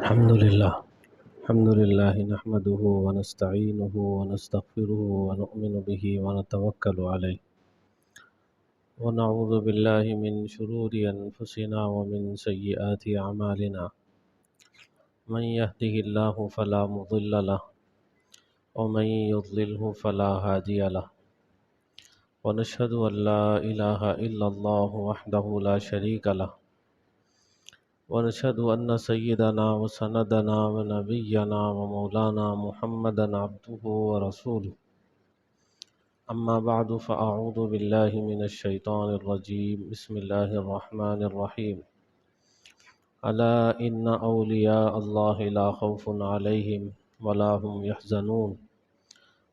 الحمد لله نحمده ونستعينه ونستغفره ونؤمن به ونتوكل عليه ونعوذ بالله من شرور أنفسنا ومن سيئات أعمالنا من يهده الله فلا مضل له ومن يضلله فلا هادي له ونشهد أن لا إله إلا الله وحده لا شريك له ونشهد أن سيدنا وسندنا ونبينا ومولانا محمدا عبده ورسوله أما بعد فأعوذ بالله من الشيطان الرجيم بسم الله الرحمن الرحيم ألا إن أولياء الله لا خوف عليهم ولا هم يحزنون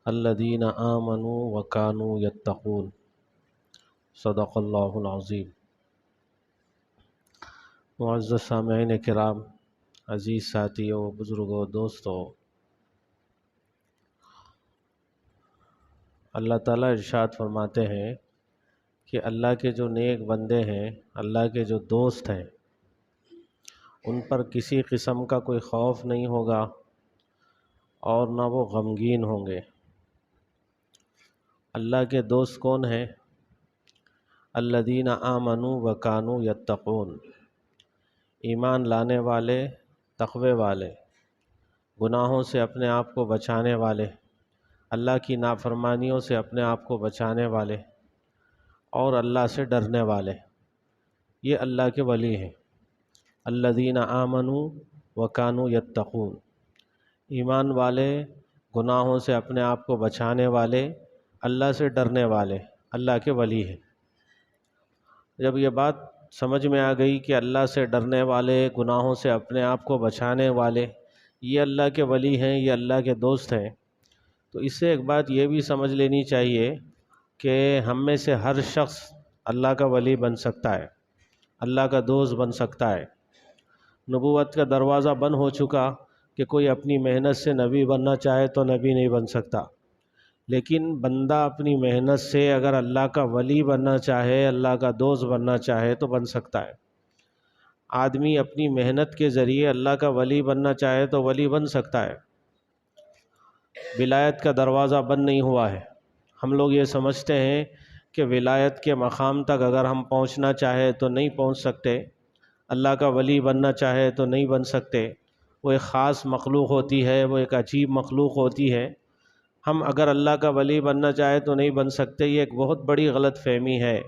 الذين آمنوا وكانوا يتقون صدق الله العظيم۔ معزز سامعین کرام، عزیز ساتھیوں، بزرگوں، دوستوں، اللہ تعالیٰ ارشاد فرماتے ہیں کہ اللہ کے جو نیک بندے ہیں، اللہ کے جو دوست ہیں، ان پر کسی قسم کا کوئی خوف نہیں ہوگا اور نہ وہ غمگین ہوں گے۔ اللہ کے دوست کون ہیں؟ الذین آمنوا وکانوا یتقون، ایمان لانے والے، تقوی والے، گناہوں سے اپنے آپ کو بچانے والے، اللہ کی نافرمانیوں سے اپنے آپ کو بچانے والے اور اللہ سے ڈرنے والے، یہ اللہ کے ولی ہیں۔ الذین آمنوا وکانوا یتقون، ایمان والے، گناہوں سے اپنے آپ کو بچانے والے، اللہ سے ڈرنے والے، اللہ کے ولی ہیں۔ جب یہ بات سمجھ میں آ گئی کہ اللہ سے ڈرنے والے، گناہوں سے اپنے آپ کو بچانے والے، یہ اللہ کے ولی ہیں، یہ اللہ کے دوست ہیں، تو اس سے ایک بات یہ بھی سمجھ لینی چاہیے کہ ہم میں سے ہر شخص اللہ کا ولی بن سکتا ہے، اللہ کا دوست بن سکتا ہے۔ نبوت کا دروازہ بند ہو چکا کہ کوئی اپنی محنت سے نبی بننا چاہے تو نبی نہیں بن سکتا، لیکن بندہ اپنی محنت سے اگر اللہ کا ولی بننا چاہے، اللہ کا دوست بننا چاہے تو بن سکتا ہے۔ آدمی اپنی محنت کے ذریعے اللہ کا ولی بننا چاہے تو ولی بن سکتا ہے۔ ولایت کا دروازہ بند نہیں ہوا ہے۔ ہم لوگ یہ سمجھتے ہیں کہ ولایت کے مقام تک اگر ہم پہنچنا چاہے تو نہیں پہنچ سکتے، اللہ کا ولی بننا چاہے تو نہیں بن سکتے، وہ ایک خاص مخلوق ہوتی ہے، وہ ایک عجیب مخلوق ہوتی ہے۔ ہم اگر اللہ کا ولی بننا چاہے تو نہیں بن سکتے، یہ ایک بہت بڑی غلط فہمی ہے۔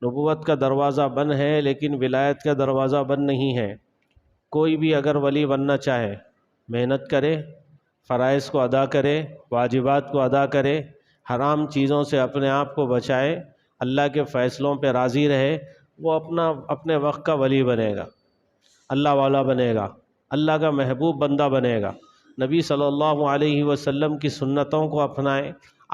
نبوت کا دروازہ بند ہے لیکن ولایت کا دروازہ بند نہیں ہے۔ کوئی بھی اگر ولی بننا چاہے، محنت کرے، فرائض کو ادا کرے، واجبات کو ادا کرے، حرام چیزوں سے اپنے آپ کو بچائے، اللہ کے فیصلوں پہ راضی رہے، وہ اپنے وقت کا ولی بنے گا، اللہ والا بنے گا، اللہ کا محبوب بندہ بنے گا۔ نبی صلی اللہ علیہ وسلم کی سنتوں کو اپنائیں،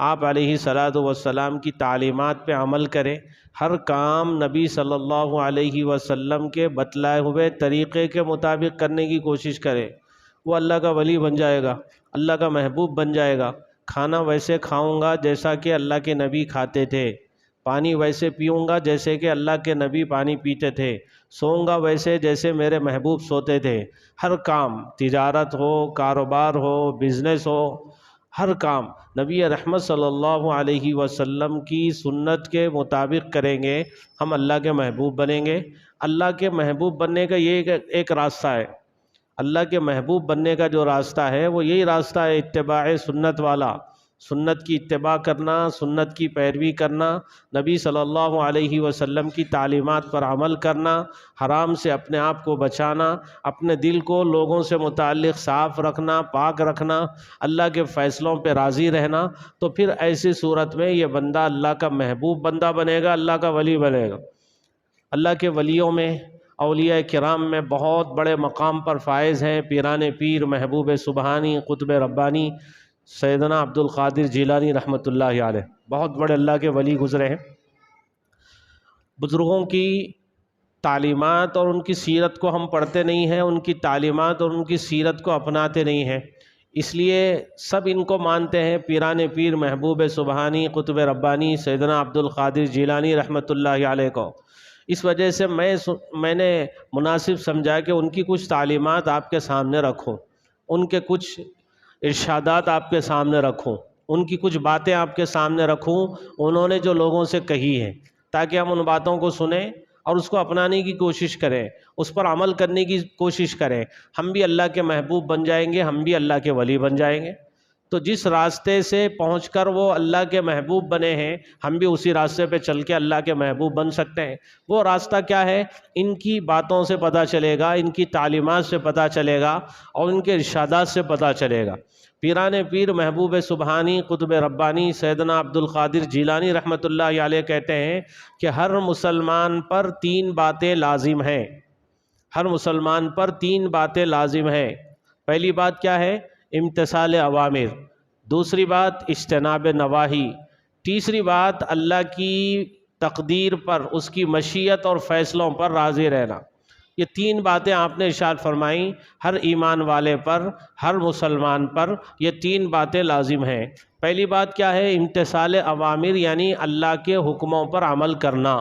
آپ علیہ السلام کی تعلیمات پہ عمل کریں، ہر کام نبی صلی اللہ علیہ وسلم کے بتلائے ہوئے طریقے کے مطابق کرنے کی کوشش کریں، وہ اللہ کا ولی بن جائے گا، اللہ کا محبوب بن جائے گا۔ کھانا ویسے کھاؤں گا جیسا کہ اللہ کے نبی کھاتے تھے، پانی ویسے پیوں گا جیسے کہ اللہ کے نبی پانی پیتے تھے، سوؤں گا ویسے جیسے میرے محبوب سوتے تھے۔ ہر کام، تجارت ہو، کاروبار ہو، بزنس ہو، ہر کام نبی رحمت صلی اللہ علیہ وسلم کی سنت کے مطابق کریں گے، ہم اللہ کے محبوب بنیں گے۔ اللہ کے محبوب بننے کا یہ ایک راستہ ہے، اللہ کے محبوب بننے کا جو راستہ ہے وہ یہی راستہ ہے، اتباع سنت والا، سنت کی اتباع کرنا، سنت کی پیروی کرنا، نبی صلی اللہ علیہ وسلم کی تعلیمات پر عمل کرنا، حرام سے اپنے آپ کو بچانا، اپنے دل کو لوگوں سے متعلق صاف رکھنا، پاک رکھنا، اللہ کے فیصلوں پہ راضی رہنا، تو پھر ایسی صورت میں یہ بندہ اللہ کا محبوب بندہ بنے گا، اللہ کا ولی بنے گا۔ اللہ کے ولیوں میں، اولیاء کرام میں بہت بڑے مقام پر فائز ہیں پیران پیر، محبوب سبحانی، قطب ربانی سیدنا عبد القادر جیلانی رحمۃ اللہ علیہ، بہت بڑے اللہ کے ولی گزرے ہیں۔ بزرگوں کی تعلیمات اور ان کی سیرت کو ہم پڑھتے نہیں ہیں، ان کی تعلیمات اور ان کی سیرت کو اپناتے نہیں ہیں، اس لیے سب ان کو مانتے ہیں پیران پیر، محبوب سبحانی، قطب ربانی سیدنا عبد القادر جیلانی رحمۃ اللہ علیہ کو، اس وجہ سے میں نے مناسب سمجھا کہ ان کی کچھ تعلیمات آپ کے سامنے رکھوں، ان کے کچھ ارشادات آپ کے سامنے رکھوں، ان کی کچھ باتیں آپ کے سامنے رکھوں انہوں نے جو لوگوں سے کہی ہے، تاکہ ہم ان باتوں کو سنیں اور اس کو اپنانے کی کوشش کریں، اس پر عمل کرنے کی کوشش کریں۔ ہم بھی اللہ کے محبوب بن جائیں گے، ہم بھی اللہ کے ولی بن جائیں گے۔ تو جس راستے سے پہنچ کر وہ اللہ کے محبوب بنے ہیں، ہم بھی اسی راستے پہ چل کے اللہ کے محبوب بن سکتے ہیں۔ وہ راستہ کیا ہے؟ ان کی باتوں سے پتہ چلے گا، ان کی تعلیمات سے پتہ چلے گا اور ان کے ارشادات سے پتہ چلے گا۔ پیران پیر محبوب سبحانی قطب ربانی سیدنا عبد القادر جیلانی رحمۃ اللہ علیہ کہتے ہیں کہ ہر مسلمان پر 3 باتیں لازم ہیں، ہر مسلمان پر 3 باتیں لازم ہیں۔ پہلی بات کیا ہے؟ امتثال اوامر، دوسری بات اجتناب نواہی، تیسری بات اللہ کی تقدیر پر، اس کی مشیت اور فیصلوں پر راضی رہنا۔ یہ 3 باتیں آپ نے ارشاد فرمائیں، ہر ایمان والے پر، ہر مسلمان پر یہ 3 باتیں لازم ہیں۔ پہلی بات کیا ہے؟ امتثال اوامر، یعنی اللہ کے حکموں پر عمل کرنا،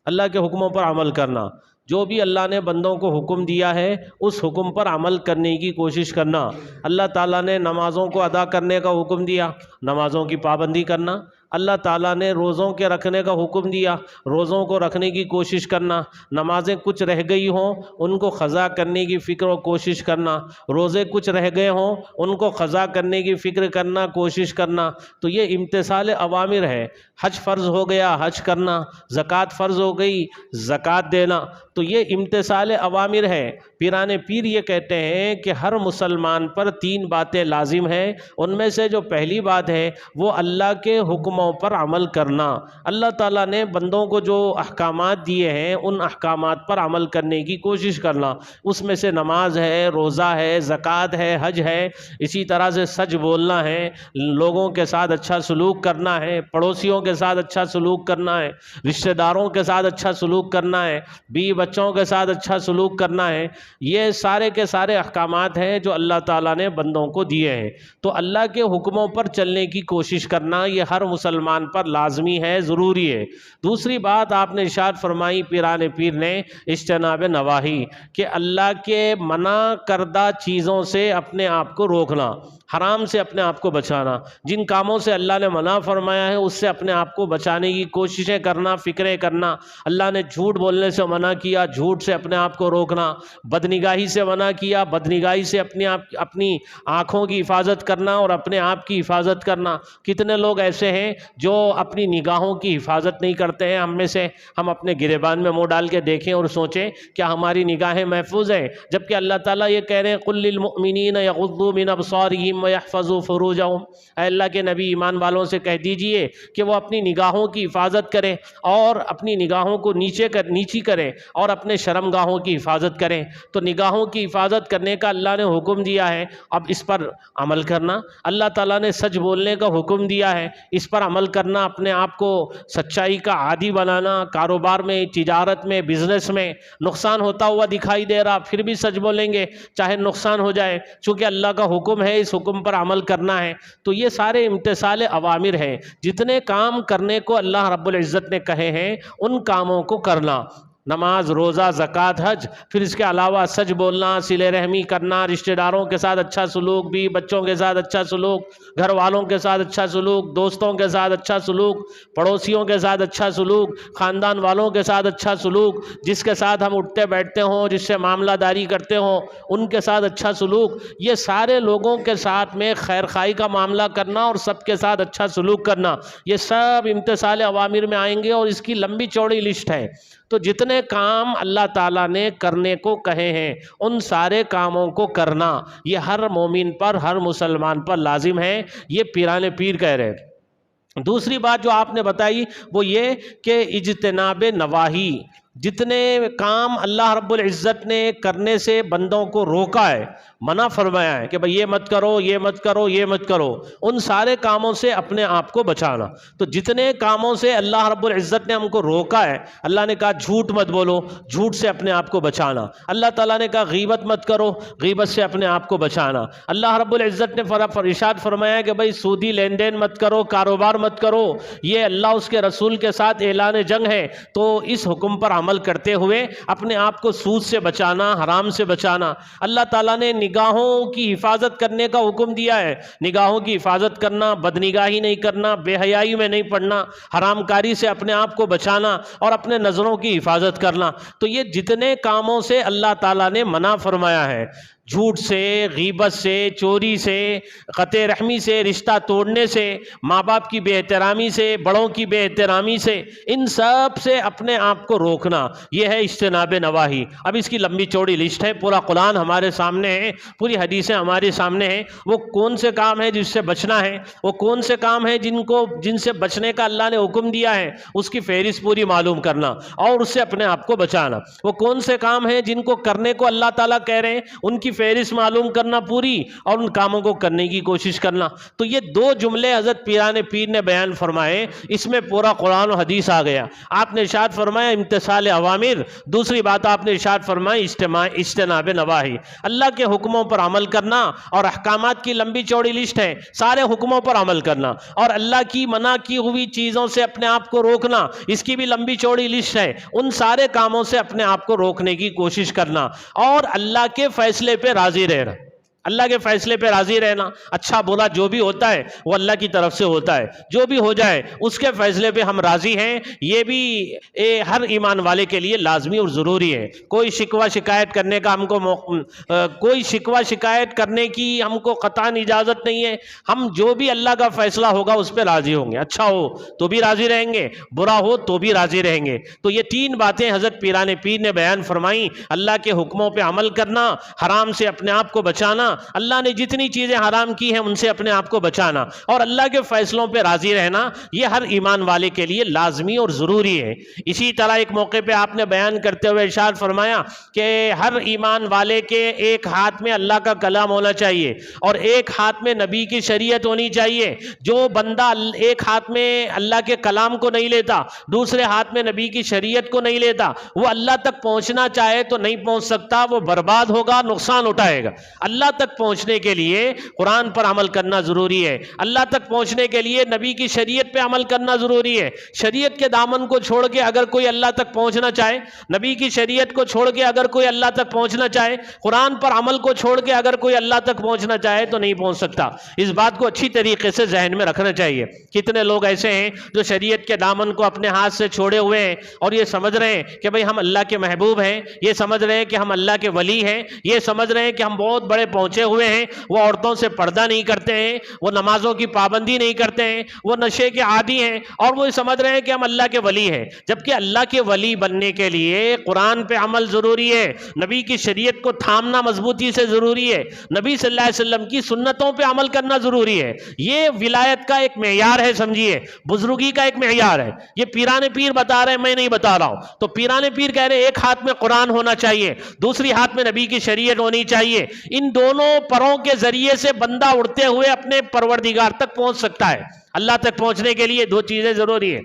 اللہ کے حکموں پر عمل کرنا۔ جو بھی اللہ نے بندوں کو حکم دیا ہے اس حکم پر عمل کرنے کی کوشش کرنا۔ اللہ تعالیٰ نے نمازوں کو ادا کرنے کا حکم دیا، نمازوں کی پابندی کرنا۔ اللہ تعالیٰ نے روزوں کے رکھنے کا حکم دیا، روزوں کو رکھنے کی کوشش کرنا۔ نمازیں کچھ رہ گئی ہوں ان کو قضا کرنے کی فکر و کوشش کرنا، روزے کچھ رہ گئے ہوں ان کو قضا کرنے کی فکر کرنا، کوشش کرنا۔ تو یہ امتثال اوامر ہے۔ حج فرض ہو گیا، حج کرنا، زکوٰۃ فرض ہو گئی، زکوٰۃ دینا، تو یہ امتثال اوامر ہے۔ پیران پیر یہ کہتے ہیں کہ ہر مسلمان پر 3 باتیں لازم ہیں، ان میں سے جو پہلی بات ہے وہ اللہ کے حکموں پر عمل کرنا۔ اللہ تعالیٰ نے بندوں کو جو احکامات دیے ہیں ان احکامات پر عمل کرنے کی کوشش کرنا۔ اس میں سے نماز ہے، روزہ ہے، زکوٰۃ ہے، حج ہے، اسی طرح سے سچ بولنا ہے، لوگوں کے ساتھ اچھا سلوک کرنا ہے، پڑوسیوں کے ساتھ اچھا سلوک کرنا ہے، رشتہ داروں کے ساتھ اچھا سلوک کرنا ہے، بیوی بچوں کے ساتھ اچھا سلوک کرنا ہے۔ یہ سارے کے سارے احکامات ہیں جو اللہ تعالیٰ نے بندوں کو دیے ہیں۔ تو اللہ کے حکموں پر چلنے کی کوشش کرنا یہ ہر مسلمان پر لازمی ہے، ضروری ہے۔ دوسری بات آپ نے ارشاد فرمائی پیران پیر نے، اجتناب نواہی، کہ اللہ کے منع کردہ چیزوں سے اپنے آپ کو روکنا، حرام سے اپنے آپ کو بچانا۔ جن کاموں سے اللہ نے منع فرمایا ہے اس سے اپنے آپ کو بچانے کی کوششیں کرنا، فکریں کرنا۔ اللہ نے جھوٹ بولنے سے منع کیا، جھوٹ سے اپنے آپ کو روکنا۔ بدنگاہی سے منع کیا، بدنگاہی سے اپنی آنکھوں کی حفاظت کرنا اور اپنے آپ کی حفاظت کرنا۔ کتنے لوگ ایسے ہیں جو اپنی نگاہوں کی حفاظت نہیں کرتے ہیں؟ ہم میں سے ہم اپنے گریبان میں منہ ڈال کے دیکھیں اور سوچیں کیا ہماری نگاہیں محفوظ ہیں؟ جبکہ اللہ تعالیٰ یہ کہہ رہے ہیں قُل لِّلْمُؤْمِنِينَ يَغُضُّوا مِنْ أَبْصَارِهِمْ وَيَحْفَظُوا فُرُوجَهُمْ، اے اللہ کے نبی ایمان والوں سے کہہ دیجئے کہ وہ اپنی نگاہوں کی حفاظت کریں اور اپنی نگاہوں کو نیچی کریں اور اپنے شرمگاہوں کی حفاظت کریں۔ تو نگاہوں کی حفاظت کرنے کا اللہ نے حکم دیا ہے، اب اس پر عمل کرنا۔ اللہ تعالیٰ نے سچ بولنے کا حکم دیا ہے، اس پر عمل کرنا، اپنے آپ کو سچائی کا عادی بنانا۔ کاروبار میں، تجارت میں، بزنس میں نقصان ہوتا ہوا دکھائی دے رہا، پھر بھی سچ بولیں گے چاہے نقصان ہو جائے، چونکہ اللہ کا حکم ہے، اس حکم پر عمل کرنا ہے۔ تو یہ سارے امتثال اوامر ہیں۔ جتنے کام کرنے کو اللہ رب العزت نے کہے ہیں ان کاموں کو کرنا، نماز، روزہ، زکوٰۃ، حج، پھر اس کے علاوہ سچ بولنا، صلہ رحمی کرنا، رشتہ داروں کے ساتھ اچھا سلوک، بھی بچوں کے ساتھ اچھا سلوک، گھر والوں کے ساتھ اچھا سلوک، دوستوں کے ساتھ اچھا سلوک، پڑوسیوں کے ساتھ اچھا سلوک، خاندان والوں کے ساتھ اچھا سلوک، جس کے ساتھ ہم اٹھتے بیٹھتے ہوں، جس سے معاملہ داری کرتے ہوں ان کے ساتھ اچھا سلوک۔ یہ سارے لوگوں کے ساتھ میں خیر خواہی کا معاملہ کرنا اور سب کے ساتھ اچھا سلوک کرنا، یہ سب امتثال اوامر میں آئیں گے اور اس کی لمبی چوڑی لسٹ ہے۔ تو جتنے کام اللہ تعالیٰ نے کرنے کو کہے ہیں ان سارے کاموں کو کرنا یہ ہر مومن پر، ہر مسلمان پر لازم ہے، یہ پیران پیر کہہ رہے ہیں۔ دوسری بات جو آپ نے بتائی وہ یہ کہ اجتناب نواہی، جتنے کام اللہ رب العزت نے کرنے سے بندوں کو روکا ہے، منع فرمایا ہے کہ بھئی یہ مت کرو، یہ مت کرو، یہ مت کرو، ان سارے کاموں سے اپنے آپ کو بچانا۔ تو جتنے کاموں سے اللہ رب العزت نے ہم کو روکا ہے، اللہ نے کہا جھوٹ مت بولو، جھوٹ سے اپنے آپ کو بچانا۔ اللہ تعالیٰ نے کہا غیبت مت کرو، غیبت سے اپنے آپ کو بچانا۔ اللہ رب العزت نے ارشاد فرمایا کہ بھئی سودی لین دین مت کرو، کاروبار مت کرو، یہ اللہ اس کے رسول کے ساتھ اعلان جنگ ہے، تو اس حکم پر عمل کرتے ہوئے اپنے آپ کو سود سے بچانا، حرام سے بچانا۔ اللہ تعالیٰ نے نگاہوں کی حفاظت کرنے کا حکم دیا ہے، نگاہوں کی حفاظت کرنا، بدنگاہی نہیں کرنا، بے حیائی میں نہیں پڑنا، حرام کاری سے اپنے آپ کو بچانا اور اپنے نظروں کی حفاظت کرنا۔ تو یہ جتنے کاموں سے اللہ تعالیٰ نے منع فرمایا ہے، جھوٹ سے، غیبت سے، چوری سے، قطع رحمی سے، رشتہ توڑنے سے، ماں باپ کی بے احترامی سے، بڑوں کی بے احترامی سے، ان سب سے اپنے آپ کو روکنا، یہ ہے اجتناب نواہی۔ اب اس کی لمبی چوڑی لسٹ ہے، پورا قرآن ہمارے سامنے ہے، پوری حدیثیں ہمارے سامنے ہیں۔ وہ کون سے کام ہیں جس سے بچنا ہے، وہ کون سے کام ہیں جن سے بچنے کا اللہ نے حکم دیا ہے، اس کی فہرست پوری معلوم کرنا اور اس سے اپنے آپ کو بچانا۔ وہ کون سے کام ہیں جن کو کرنے کو اللہ تعالیٰ کہہ رہے ہیں، ان کی فہرست معلوم کرنا پوری، اور ان کاموں کو کرنے کی کوشش کرنا۔ تو یہ دو جملے حضرت پیران پیر نے بیان فرمائے، اس میں پورا قرآن و حدیث آ گیا۔ آپ نے ارشاد فرمایا امتثال اوامر، دوسری بات آپ نے ارشاد فرمائی اجتناب نواہی، اللہ کے حکموں پر عمل کرنا، اور احکامات کی لمبی چوڑی لسٹ ہے، سارے حکموں پر عمل کرنا، اور اللہ کی منع کی ہوئی چیزوں سے اپنے آپ کو روکنا، اس کی بھی لمبی چوڑی لسٹ ہے، ان سارے کاموں سے اپنے آپ کو روکنے کی کوشش کرنا، اور اللہ کے فیصلے پہ راضی رہنا، اللہ کے فیصلے پہ راضی رہنا۔ اچھا برا جو بھی ہوتا ہے وہ اللہ کی طرف سے ہوتا ہے، جو بھی ہو جائے اس کے فیصلے پہ ہم راضی ہیں، یہ بھی ہر ایمان والے کے لیے لازمی اور ضروری ہے۔ کوئی شکوہ شکایت کرنے کا کوئی شکوہ شکایت کرنے کی ہم کو قطعاً اجازت نہیں ہے۔ ہم جو بھی اللہ کا فیصلہ ہوگا اس پہ راضی ہوں گے، اچھا ہو تو بھی راضی رہیں گے، برا ہو تو بھی راضی رہیں گے۔ تو یہ تین باتیں حضرت پیران پیر نے بیان فرمائیں، اللہ کے حکموں پہ عمل کرنا، حرام سے اپنے آپ کو بچانا، اللہ نے جتنی چیزیں حرام کی ہیں ان سے اپنے آپ کو بچانا، اور اللہ کے فیصلوں پہ راضی رہنا، یہ ہر ایمان والے کے لیے لازمی اور ضروری ہے۔ اسی طرح ایک موقع پہ آپ نے بیان کرتے ہوئے ارشاد فرمایا کہ ہر ایمان والے کے ایک ہاتھ میں اللہ کا کلام ہونا چاہیے اور ایک ہاتھ میں نبی کی شریعت ہونی چاہیے۔ جو بندہ ایک ہاتھ میں اللہ کے کلام کو نہیں لیتا، دوسرے ہاتھ میں نبی کی شریعت کو نہیں لیتا، وہ اللہ تک پہنچنا چاہے تو نہیں پہنچ سکتا، وہ برباد ہوگا، نقصان اٹھائے گا۔ اللہ تک پہنچنے کے لیے قرآن پر عمل کرنا ضروری ہے، اللہ تک پہنچنے کے لیے نبی کی شریعت پہ عمل کرنا ضروری ہے۔ شریعت کے دامن کو چھوڑ کے اگر کوئی اللہ تک پہنچنا چاہے، نبی کی شریعت کو چھوڑ کے اگر کوئی اللہ تک پہنچنا چاہے، قرآن پر عمل کو چھوڑ کے اگر کوئی اللہ تک پہنچنا چاہے تو نہیں پہنچ سکتا۔ اس بات کو اچھی طریقے سے ذہن میں رکھنا چاہیے۔ کتنے لوگ ایسے ہیں جو شریعت کے دامن کو اپنے ہاتھ سے چھوڑے ہوئے ہیں اور یہ سمجھ رہے ہیں کہ بھئی ہم اللہ کے محبوب ہیں، یہ سمجھ رہے ہیں کہ ہم اللہ کے ولی ہیں، یہ سمجھ رہے ہیں کہ ہم بہت بڑے پہنچے ہوئے ہیں، وہ عورتوں سے پردہ نہیں کرتے ہیں، وہ نمازوں کی پابندی نہیں کرتے ہیں، وہ نشے کے عادی ہیں، اور وہ سمجھ رہے ہیں کہ ہم اللہ کے ولی ہیں۔ جبکہ اللہ کے ولی بننے کے لیے قرآن پہ عمل ضروری ہے، نبی کی شریعت کو تھامنا مضبوطی سے ضروری ہے، نبی صلی اللہ علیہ وسلم کی سنتوں پہ عمل کرنا ضروری ہے۔ یہ ولایت کا ایک معیار ہے، سمجھیے، بزرگی کا ایک معیار ہے۔ یہ پیران پیر بتا رہے ہیں، میں نہیں بتا رہا ہوں۔ تو پیران پیر کہہ رہے ہیں ایک ہاتھ میں قرآن ہونا چاہیے، دوسری ہاتھ میں نبی کی شریعت ہونی چاہیے۔ ان دونوں پروں کے ذریعے سے بندہ اڑتے ہوئے اپنے پروردگار تک پہنچ سکتا ہے۔ اللہ تک پہنچنے کے لیے دو چیزیں ضروری ہیں۔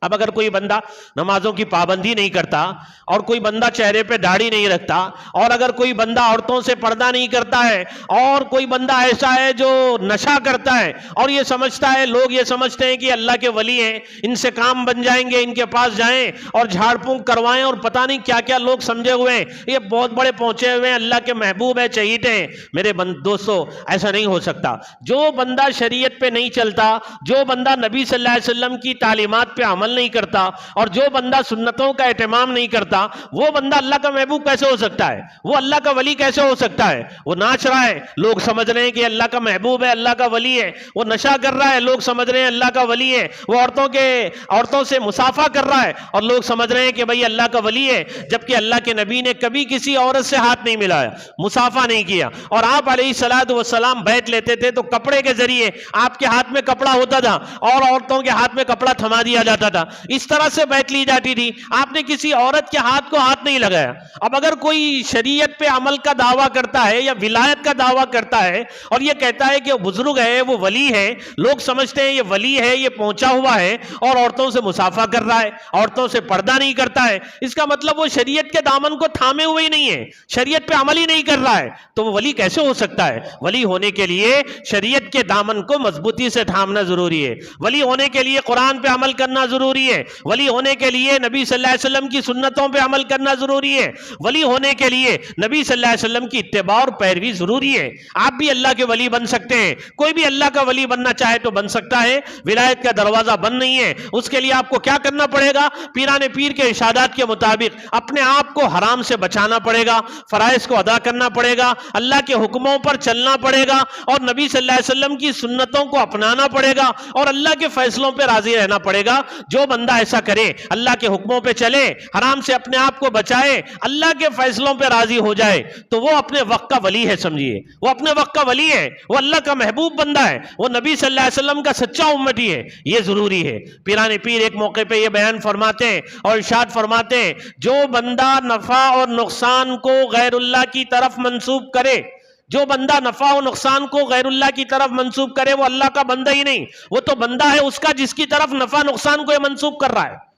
اب اگر کوئی بندہ نمازوں کی پابندی نہیں کرتا، اور کوئی بندہ چہرے پہ داڑھی نہیں رکھتا، اور اگر کوئی بندہ عورتوں سے پردہ نہیں کرتا ہے، اور کوئی بندہ ایسا ہے جو نشہ کرتا ہے اور یہ سمجھتا ہے، لوگ یہ سمجھتے ہیں کہ اللہ کے ولی ہیں، ان سے کام بن جائیں گے، ان کے پاس جائیں اور جھاڑ پھونک کروائیں اور پتہ نہیں کیا کیا لوگ سمجھے ہوئے ہیں، یہ بہت بڑے پہنچے ہوئے ہیں، اللہ کے محبوب ہیں، چہیتے ہیں۔ میرے دوستو، ایسا نہیں ہو سکتا۔ جو بندہ شریعت پہ نہیں چلتا، جو بندہ نبی صلی اللہ علیہ وسلم کی تعلیمات پہ عمل نہیں کرتا، اور جو بندہ سنتوں کا اہتمام نہیں کرتا، وہ بندہ اللہ کا محبوب کیسے ہو سکتا ہے؟ وہ اللہ کا ولی کیسے ہو سکتا ہے؟ وہ ناچ رہا ہے، لوگ سمجھ رہے ہیں کہ اللہ کا محبوب ہے، اللہ کا ولی ہے۔ وہ نشہ کر رہا ہے، لوگ سمجھ رہے ہیں اللہ کا ولی ہے۔ وہ عورتوں سے مصافحہ کر رہا ہے اور لوگ سمجھ رہے ہیں کہ بھئی اللہ کا ولی ہے، جبکہ اللہ کے نبی نے کبھی کسی عورت سے ہاتھ نہیں ملایا، مصافحہ نہیں کیا، اور آپ علیہ الصلوۃ والسلام بیٹھ لیتے تھے تو کپڑے کے ذریعے آپ کے ہاتھ میں کپڑا ہوتا تھا اور عورتوں کے ہاتھ میں کپڑا تھما دیا جاتا تھا، اس طرح سے بیٹھ لی جاتی تھی، آپ نے کسی عورت کے ہاتھ کو ہاتھ نہیں لگایا۔ اب اگر کوئی شریعت پہ عمل کا دعویٰ کرتا ہے یا ولایت کا دعویٰ کرتا ہے اور یہ کہتا ہے کہ وہ بزرگ ہے، وہ ولی ہے، لوگ سمجھتے ہیں یہ ولی ہے، یہ پہنچا ہوا ہے، اور عورتوں سے مصافحہ کر رہا ہے، عورتوں سے پردہ نہیں کرتا ہے، اس کا مطلب وہ شریعت کے دامن کو تھامے ہوئے ہی نہیں ہے، شریعت پہ عمل ہی نہیں کر رہا ہے، تو وہ ولی کیسے ہو سکتا ہے؟ ولی ہونے کے لیے شریعت کے دامن کو مضبوطی سے تھامنا ضروری ہے، ولی ہونے کے لیے قرآن پہ عمل کرنا ضروری ضروری ہے، ولی ہونے کے لیے نبی صلی اللہ علیہ وسلم کی سنتوں پہ عمل کرنا ضروری ہے، ولی ہونے کے لیے نبی صلی اللہ علیہ وسلم کی اتباع اور پیروی ضروری ہے۔ آپ بھی اللہ کے ولی بن سکتے ہیں، کوئی بھی اللہ کا ولی بننا چاہے تو بن سکتا ہے، ولایت کا دروازہ بند نہیں ہے۔ اس کے لیے آپ کو کیا کرنا پڑے گا؟ پیران پیر کے ارشادات کے مطابق اپنے آپ کو حرام سے بچانا پڑے گا، فرائض کو ادا کرنا پڑے گا، اللہ کے حکموں پر چلنا پڑے گا، اور نبی صلی اللہ علیہ وسلم کی سنتوں کو اپنانا پڑے گا، اور اللہ کے فیصلوں پہ راضی رہنا پڑے گا۔ جو بندہ ایسا کرے، اللہ کے حکموں پہ چلے، حرام سے اپنے آپ کو بچائے، اللہ کے فیصلوں پہ راضی ہو جائے، تو وہ اپنے وقت کا ولی ہے، سمجھیے، وہ اپنے وقت کا ولی ہے، وہ اللہ کا محبوب بندہ ہے، وہ نبی صلی اللہ علیہ وسلم کا سچا امتی ہے۔ یہ ضروری ہے۔ پیران پیر ایک موقع پہ یہ بیان فرماتے ہیں اور ارشاد فرماتے ہیں، جو بندہ نفع اور نقصان کو غیر اللہ کی طرف منسوب کرے، جو بندہ نفع و نقصان کو غیر اللہ کی طرف منسوب کرے، وہ اللہ کا بندہ ہی نہیں، وہ تو بندہ ہے اس کا جس کی طرف نفع نقصان کو یہ منسوب کر رہا ہے۔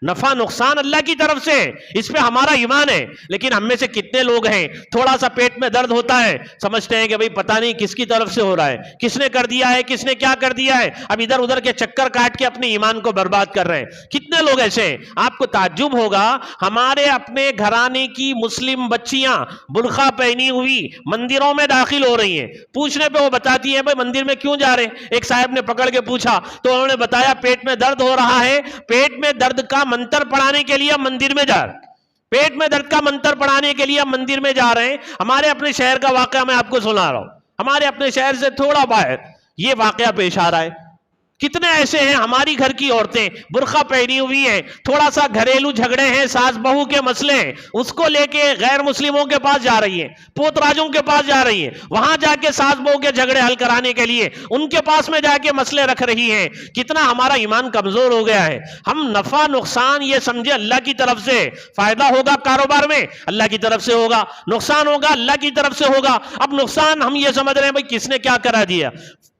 نفع نقصان اللہ کی طرف سے، اس پہ ہمارا ایمان ہے۔ لیکن ہم میں سے کتنے لوگ ہیں، تھوڑا سا پیٹ میں درد ہوتا ہے، سمجھتے ہیں کہ بھئی پتہ نہیں کس کی طرف سے ہو رہا ہے، کس نے کر دیا ہے، کس نے کیا کر دیا ہے، اب ادھر ادھر کے چکر کاٹ کے اپنے ایمان کو برباد کر رہے ہیں۔ کتنے لوگ ایسے ہیں؟ آپ کو تعجب ہوگا، ہمارے اپنے گھرانے کی مسلم بچیاں برقع پہنی ہوئی مندروں میں داخل ہو رہی ہیں، پوچھنے پہ وہ بتاتی ہیں بھئی مندر میں کیوں جا رہے ہیں؟ ایک صاحب نے پکڑ کے پوچھا تو انہوں نے بتایا پیٹ میں درد ہو رہا ہے، پیٹ میں درد کا منتر پڑھانے کے لیے مندر میں جا رہے ہیں، پیٹ میں درد کا منتر پڑھانے کے لیے مندر میں جا رہے ہیں۔ ہمارے اپنے شہر کا واقعہ میں آپ کو سنا رہا ہوں، ہمارے اپنے شہر سے تھوڑا باہر یہ واقعہ پیش آ رہا ہے۔ کتنے ایسے ہیں ہماری گھر کی عورتیں برقع پہنی ہوئی ہیں، تھوڑا سا گھریلو جھگڑے ہیں، ساس بہو کے مسئلے ہیں، اس کو لے کے غیر مسلموں کے پاس جا رہی ہیں، پوت راجوں کے پاس جا رہی ہیں، وہاں جا کے ساس بہو کے جھگڑے حل کرانے کے لیے ان کے پاس میں جا کے مسئلے رکھ رہی ہیں۔ کتنا ہمارا ایمان کمزور ہو گیا ہے۔ ہم نفع نقصان یہ سمجھے اللہ کی طرف سے، فائدہ ہوگا کاروبار میں اللہ کی طرف سے ہوگا، نقصان ہوگا اللہ کی طرف سے ہوگا۔ اب نقصان ہم یہ سمجھ رہے ہیں بھئی کس نے کیا کرا دیا،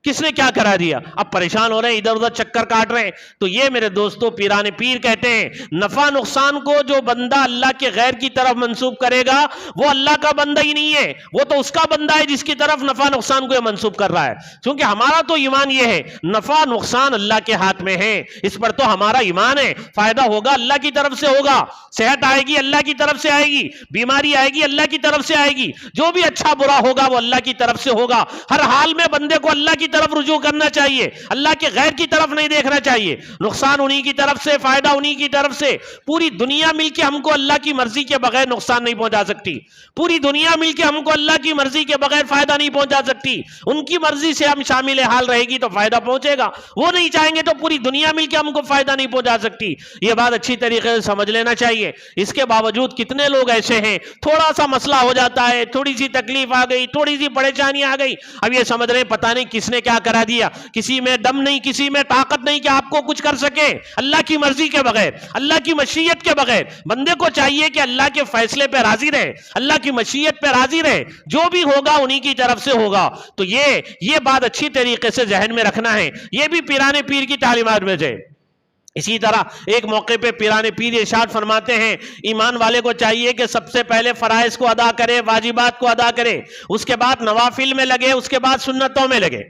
کس نے کیا کرا دیا، اب پریشان ہو رہے ہیں، ادھر ادھر چکر کاٹ رہے ہیں۔ تو یہ میرے دوستو پیران پیر کہتے ہیں، نفع نقصان کو جو بندہ اللہ کے غیر کی طرف منسوب کرے گا وہ اللہ کا بندہ ہی نہیں ہے، وہ تو اس کا بندہ ہے جس کی طرف نفع نقصان کو یہ منسوب کر رہا ہے۔ کیونکہ ہمارا تو ایمان یہ ہے، نفع نقصان اللہ کے ہاتھ میں ہے، اس پر تو ہمارا ایمان ہے۔ فائدہ ہوگا اللہ کی طرف سے ہوگا، صحت آئے گی اللہ کی طرف سے آئے گی، بیماری آئے گی اللہ کی طرف سے آئے گی، جو بھی اچھا برا ہوگا وہ اللہ کی طرف سے ہوگا۔ ہر حال میں بندے کو اللہ کی طرف رجوع کرنا چاہیے، اللہ کے غیر کی طرف نہیں دیکھنا چاہیے۔ نقصان انہی کی طرف سے، فائدہ انہی کی طرف سے۔ پوری دنیا مل کے ہم کو اللہ کی مرضی کے بغیر نقصان نہیں پہنچا سکتی، پوری دنیا مل کے ہم کو اللہ کی مرضی کے بغیر فائدہ نہیں پہنچا سکتی۔ ان کی مرضی سے ہم شامل حال رہے گی تو فائدہ پہنچے گا، وہ نہیں چاہیں گے تو پوری دنیا مل کے ہم کو فائدہ نہیں پہنچا سکتی۔ یہ بات اچھی طریقے سے سمجھ لینا چاہیے۔ اس کے باوجود کتنے لوگ ایسے ہیں، تھوڑا سا مسئلہ ہو جاتا ہے، تھوڑی سی تکلیف آ گئی، تھوڑی سی پریشانی آ گئی، اب یہ سمجھ رہے ہیں پتہ نہیں کس نے کیا کرا دیا، کسی میں دم نہیں، کسی میں طاقت نہیں کہ آپ کو کچھ کر سکے اللہ کی مرضی کے بغیر، اللہ کی مشیت کے بغیر۔ بندے کو چاہیے کہ اللہ کے فیصلے پہ راضی رہے، اللہ کی مشیت پہ راضی رہے، جو بھی ہوگا انہی کی طرف سے ہوگا۔ تو یہ بات اچھی طریقے سے ذہن میں رکھنا ہے، یہ بھی پیران پیر کی تعلیمات میں سے۔ اسی طرح ایک موقع پہ پیران پیر ارشاد فرماتے ہیں، ایمان والے کو چاہیے کہ سب سے پہلے فرائض کو ادا کرے، واجبات کو ادا کرے، اس کے بعد نوافل میں لگے، اس کے بعد سنتوں میں لگے۔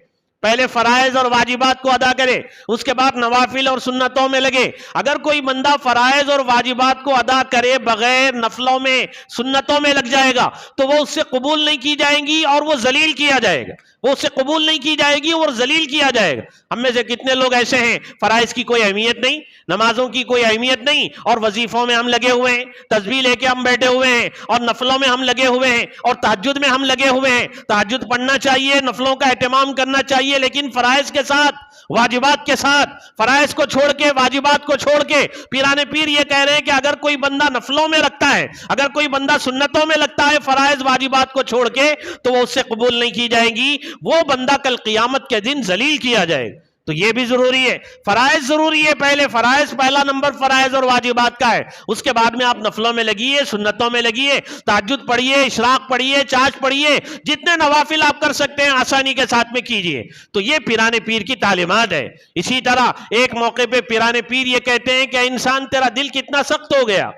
پہلے فرائض اور واجبات کو ادا کرے، اس کے بعد نوافل اور سنتوں میں لگے۔ اگر کوئی بندہ فرائض اور واجبات کو ادا کرے بغیر نفلوں میں، سنتوں میں لگ جائے گا تو وہ اس سے قبول نہیں کی جائیں گی اور وہ ذلیل کیا جائے گا، وہ اس سے قبول نہیں کی جائے گی اور ذلیل کیا جائے گا۔ ہم میں سے کتنے لوگ ایسے ہیں فرائض کی کوئی اہمیت نہیں، نمازوں کی کوئی اہمیت نہیں، اور وظیفوں میں ہم لگے ہوئے ہیں، تسبیح لے کے ہم بیٹھے ہوئے ہیں، اور نفلوں میں ہم لگے ہوئے ہیں، اور تہجد میں ہم لگے ہوئے ہیں۔ تہجد پڑھنا چاہیے، نفلوں کا اہتمام کرنا چاہیے، لیکن فرائض کے ساتھ، واجبات کے ساتھ۔ فرائض کو چھوڑ کے، واجبات کو چھوڑ کے پیران پیر یہ کہہ رہے ہیں کہ اگر کوئی بندہ نفلوں میں لگتا ہے، اگر کوئی بندہ سنتوں میں لگتا ہے فرائض واجبات کو چھوڑ کے، تو وہ اس سے قبول نہیں کی جائیں گی، وہ بندہ کل قیامت کے دن ذلیل کیا جائے گا۔ تو یہ بھی ضروری ہے، فرائض ضروری ہے، پہلے فرائض، پہلا نمبر فرائض اور واجبات کا ہے، اس کے بعد میں آپ نفلوں میں لگیے، سنتوں میں لگیے، تہجد پڑھیے، اشراق پڑھیے، چاش پڑھیے، جتنے نوافل آپ کر سکتے ہیں آسانی کے ساتھ میں کیجیے۔ تو یہ پیران پیر کی تعلیمات ہے۔ اسی طرح ایک موقع پہ پیران پیر یہ کہتے ہیں کہ انسان تیرا دل کتنا سخت ہو گیا۔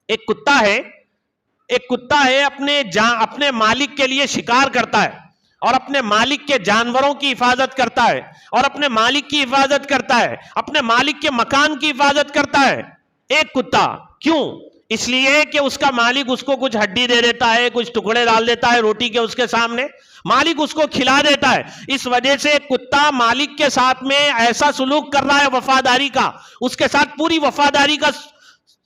ایک کتا ہے اپنے مالک کے لیے شکار کرتا ہے، اور اپنے مالک کے جانوروں کی حفاظت کرتا ہے اور اپنے مالک کی حفاظت کرتا ہے، اپنے مالک کے مکان کی حفاظت کرتا ہے ایک کتا. کیوں؟ اس لیے کہ اس کا مالک اس کو کچھ ہڈی دے دیتا ہے، کچھ ٹکڑے ڈال دیتا ہے روٹی کے اس کے سامنے، مالک اس کو کھلا دیتا ہے. اس وجہ سے کتا مالک کے ساتھ میں ایسا سلوک کر رہا ہے وفاداری کا، اس کے ساتھ پوری وفاداری کا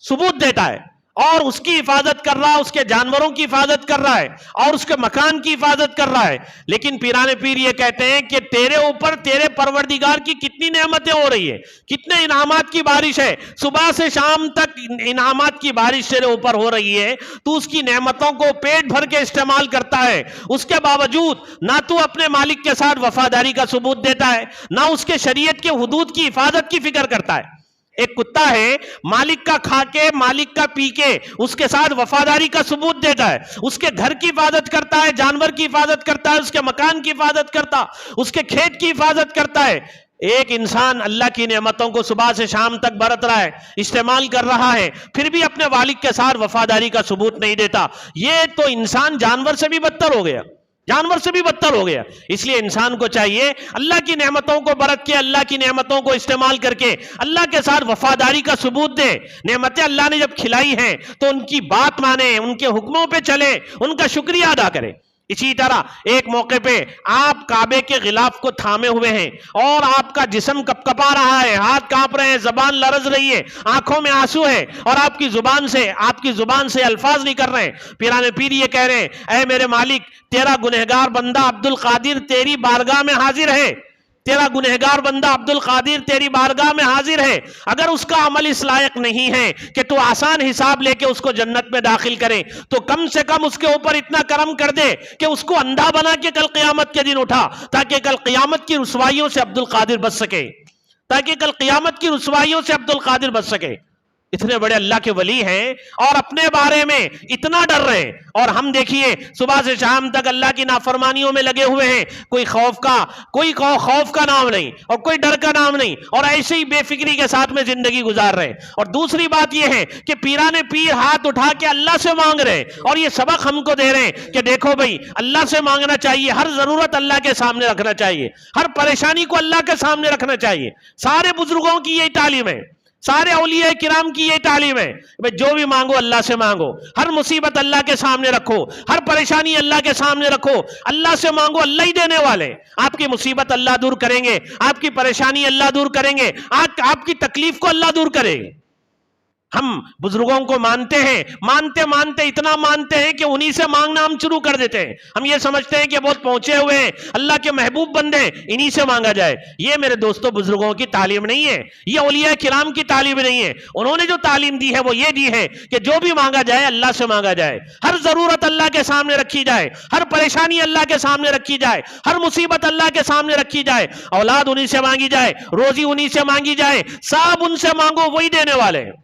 ثبوت دیتا ہے اور اس کی حفاظت کر رہا ہے، اس کے جانوروں کی حفاظت کر رہا ہے اور اس کے مکان کی حفاظت کر رہا ہے. لیکن پیران پیر یہ کہتے ہیں کہ تیرے اوپر تیرے پروردگار کی کتنی نعمتیں ہو رہی ہے، کتنے انعامات کی بارش ہے، صبح سے شام تک انعامات کی بارش تیرے اوپر ہو رہی ہے، تو اس کی نعمتوں کو پیٹ بھر کے استعمال کرتا ہے، اس کے باوجود نہ تو اپنے مالک کے ساتھ وفاداری کا ثبوت دیتا ہے، نہ اس کے شریعت کے حدود کی حفاظت کی فکر کرتا ہے. ایک کتا ہے، مالک کا کھا کے مالک کا پی کے اس کے ساتھ وفاداری کا ثبوت دیتا ہے، اس کے گھر کی حفاظت کرتا ہے، جانور کی حفاظت کرتا ہے، اس کے مکان کی حفاظت کرتا، اس کے کھیت کی حفاظت کرتا ہے. ایک انسان اللہ کی نعمتوں کو صبح سے شام تک برت رہا ہے، استعمال کر رہا ہے، پھر بھی اپنے والد کے ساتھ وفاداری کا ثبوت نہیں دیتا، یہ تو انسان جانور سے بھی بدتر ہو گیا، جانور سے بھی بدتر ہو گیا. اس لیے انسان کو چاہیے اللہ کی نعمتوں کو برت کے، اللہ کی نعمتوں کو استعمال کر کے اللہ کے ساتھ وفاداری کا ثبوت دے. نعمتیں اللہ نے جب کھلائی ہیں تو ان کی بات مانے، ان کے حکموں پہ چلے، ان کا شکریہ ادا کرے. اسی طرح ایک موقع پہ آپ کعبے کے غلاف کو تھامے ہوئے ہیں اور آپ کا جسم کپکپا رہا ہے، ہاتھ کانپ رہے ہیں، زبان لرز رہی ہے، آنکھوں میں آنسو ہے اور آپ کی زبان سے الفاظ نکل رہے ہیں. پیران پیر یہ کہہ رہے ہیں اے میرے مالک، تیرا گنہگار بندہ عبد القادر تیری بارگاہ میں حاضر ہے، تیرا گنہگار بندہ عبد القادر تیری بارگاہ میں حاضر ہے. اگر اس کا عمل اس لائق نہیں ہے کہ تو آسان حساب لے کے اس کو جنت میں داخل کرے، تو کم سے کم اس کے اوپر اتنا کرم کر دے کہ اس کو اندھا بنا کے کل قیامت کے دن اٹھا، تاکہ کل قیامت کی رسوائیوں سے عبد القادر بچ سکے، تاکہ کل قیامت کی رسوائیوں سے عبد القادر بچ سکے. اتنے بڑے اللہ کے ولی ہیں اور اپنے بارے میں اتنا ڈر رہے ہیں، اور ہم دیکھیے صبح سے شام تک اللہ کی نافرمانیوں میں لگے ہوئے ہیں، کوئی خوف کا نام نہیں اور کوئی ڈر کا نام نہیں، اور ایسے ہی بے فکری کے ساتھ میں زندگی گزار رہے ہیں. اور دوسری بات یہ ہے کہ پیران پیر ہاتھ اٹھا کے اللہ سے مانگ رہے ہیں اور یہ سبق ہم کو دے رہے ہیں کہ دیکھو بھائی، اللہ سے مانگنا چاہیے، ہر ضرورت اللہ کے سامنے رکھنا چاہیے، ہر پریشانی کو اللہ کے سامنے رکھنا چاہیے. سارے بزرگوں کی یہی تعلیم ہے، سارے اولیاء کرام کی یہ تعلیم ہے، جو بھی مانگو اللہ سے مانگو، ہر مصیبت اللہ کے سامنے رکھو، ہر پریشانی اللہ کے سامنے رکھو، اللہ سے مانگو، اللہ ہی دینے والے. آپ کی مصیبت اللہ دور کریں گے، آپ کی پریشانی اللہ دور کریں گے، آپ کی تکلیف کو اللہ دور کرے گے. ہم بزرگوں کو مانتے ہیں، مانتے اتنا مانتے ہیں کہ انہی سے مانگنا ہم شروع کر دیتے ہیں. ہم یہ سمجھتے ہیں کہ بہت پہنچے ہوئے ہیں، اللہ کے محبوب بندے، انہی سے مانگا جائے. یہ میرے دوستو بزرگوں کی تعلیم نہیں ہے، یہ اولیاء کرام کی تعلیم نہیں ہے. انہوں نے جو تعلیم دی ہے وہ یہ دی ہے کہ جو بھی مانگا جائے اللہ سے مانگا جائے، ہر ضرورت اللہ کے سامنے رکھی جائے، ہر پریشانی اللہ کے سامنے رکھی جائے، ہر مصیبت اللہ کے سامنے رکھی جائے، اولاد انہی سے مانگی جائے، روزی انہی سے مانگی جائے، سب ان سے مانگو، وہی دینے والے ہیں.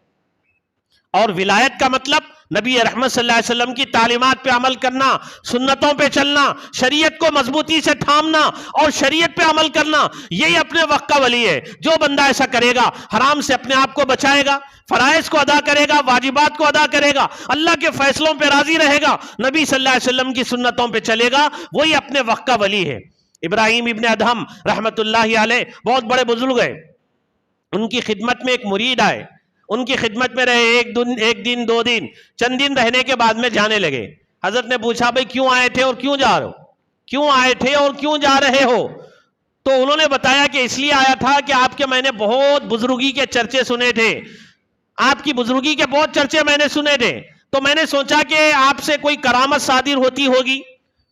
اور ولایت کا مطلب نبی رحمت صلی اللہ علیہ وسلم کی تعلیمات پہ عمل کرنا، سنتوں پہ چلنا، شریعت کو مضبوطی سے تھامنا اور شریعت پہ عمل کرنا. یہی اپنے وقت کا ولی ہے. جو بندہ ایسا کرے گا حرام سے اپنے آپ کو بچائے گا، فرائض کو ادا کرے گا، واجبات کو ادا کرے گا، اللہ کے فیصلوں پہ راضی رہے گا، نبی صلی اللہ علیہ وسلم کی سنتوں پہ چلے گا، وہی اپنے وقت کا ولی ہے. ابراہیم ابن ادہم رحمت اللہ علیہ بہت بڑے بزرگ ہیں. ان کی خدمت میں ایک مرید آئے، ان کی خدمت میں رہے، ایک دن 2 دن، چند دن رہنے کے بعد میں جانے لگے. حضرت نے پوچھا بھئی کیوں آئے تھے اور کیوں جا رہے ہو، کیوں آئے تھے اور کیوں جا رہے ہو؟ تو انہوں نے بتایا کہ اس لیے آیا تھا کہ آپ کے میں نے بہت بزرگی کے چرچے سنے تھے، آپ کی بزرگی کے بہت چرچے میں نے سنے تھے، تو میں نے سوچا کہ آپ سے کوئی کرامت صادر ہوتی ہوگی،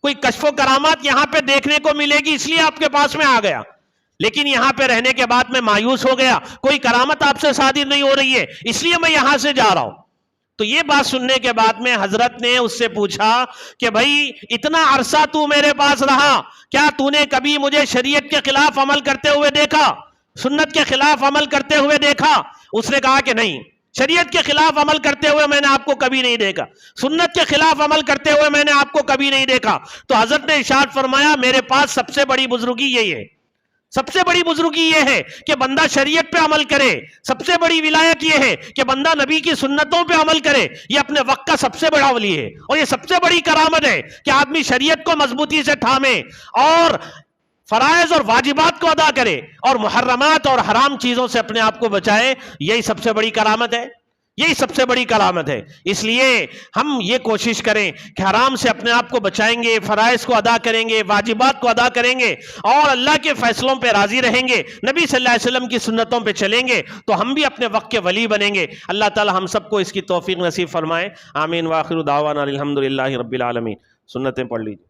کوئی کشف و کرامات یہاں پہ دیکھنے کو ملے گی، اس لیے آپ کے پاس میں آ گیا. لیکن یہاں پہ رہنے کے بعد میں مایوس ہو گیا، کوئی کرامت آپ سے صادر نہیں ہو رہی ہے، اس لیے میں یہاں سے جا رہا ہوں. تو یہ بات سننے کے بعد میں حضرت نے اس سے پوچھا کہ بھائی اتنا عرصہ تو میرے پاس رہا، کیا تو نے کبھی مجھے شریعت کے خلاف عمل کرتے ہوئے دیکھا، سنت کے خلاف عمل کرتے ہوئے دیکھا؟ اس نے کہا کہ نہیں، شریعت کے خلاف عمل کرتے ہوئے میں نے آپ کو کبھی نہیں دیکھا، سنت کے خلاف عمل کرتے ہوئے میں نے آپ کو کبھی نہیں دیکھا. تو حضرت نے ارشاد فرمایا میرے پاس سب سے بڑی بزرگی یہی ہے، سب سے بڑی بزرگی یہ ہے کہ بندہ شریعت پہ عمل کرے. سب سے بڑی ولایت یہ ہے کہ بندہ نبی کی سنتوں پہ عمل کرے. یہ اپنے وقت کا سب سے بڑا ولی ہے, اور یہ سب سے بڑی کرامت ہے کہ آدمی شریعت کو مضبوطی سے تھامے اور فرائض اور واجبات کو ادا کرے اور محرمات اور حرام چیزوں سے اپنے آپ کو بچائے. یہی سب سے بڑی کرامت ہے, یہی سب سے بڑی کرامت ہے. اس لیے ہم یہ کوشش کریں کہ حرام سے اپنے آپ کو بچائیں گے, فرائض کو ادا کریں گے, واجبات کو ادا کریں گے اور اللہ کے فیصلوں پہ راضی رہیں گے, نبی صلی اللہ علیہ وسلم کی سنتوں پہ چلیں گے, تو ہم بھی اپنے وقت کے ولی بنیں گے. اللہ تعالی ہم سب کو اس کی توفیق نصیب فرمائے. آمین. وآخر دعوانا الحمدللہ رب العالمین. سنتیں پڑھ لیجیے.